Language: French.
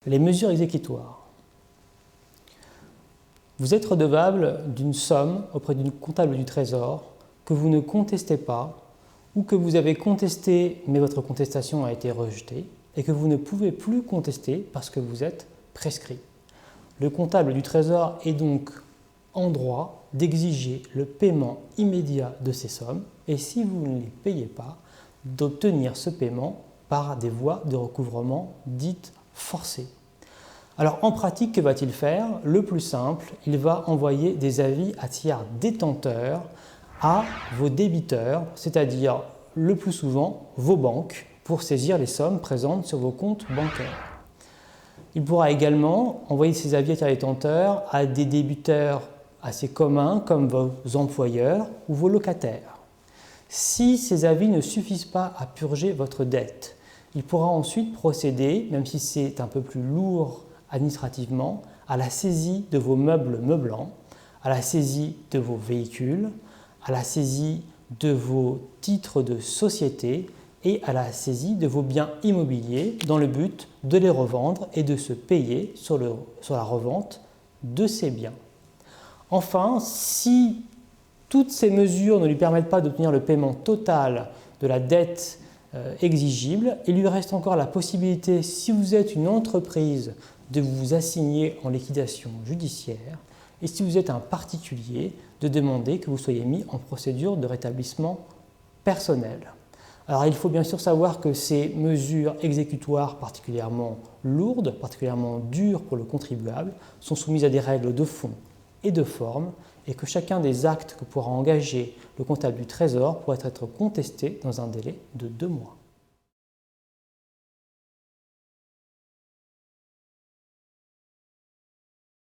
Les mesures exécutoires. Vous êtes redevable d'une somme auprès d'une comptable du Trésor que vous ne contestez pas ou que vous avez contestée mais votre contestation a été rejetée et que vous ne pouvez plus contester parce que vous êtes prescrit. Le comptable du Trésor est donc en droit d'exiger le paiement immédiat de ces sommes et si vous ne les payez pas, d'obtenir ce paiement par des voies de recouvrement dites forcées. Alors en pratique, que va-t-il faire? Le plus simple, il va envoyer des avis à tiers détenteurs à vos débiteurs, c'est-à-dire le plus souvent vos banques, pour saisir les sommes présentes sur vos comptes bancaires. Il pourra également envoyer ces avis à tiers détenteurs à des débiteurs assez communs comme vos employeurs ou vos locataires. Si ces avis ne suffisent pas à purger votre dette, il pourra ensuite procéder, même si c'est un peu plus lourd administrativement, à la saisie de vos meubles meublants, à la saisie de vos véhicules, à la saisie de vos titres de société et à la saisie de vos biens immobiliers dans le but de les revendre et de se payer sur la revente de ces biens. Enfin, si toutes ces mesures ne lui permettent pas d'obtenir le paiement total de la dette exigible, il lui reste encore la possibilité, si vous êtes une entreprise, de vous assigner en liquidation judiciaire et si vous êtes un particulier, de demander que vous soyez mis en procédure de rétablissement personnel. Alors il faut bien sûr savoir que ces mesures exécutoires particulièrement lourdes, particulièrement dures pour le contribuable, sont soumises à des règles de fond et de forme et que chacun des actes que pourra engager le comptable du Trésor pourrait être contesté dans un délai de 2 mois.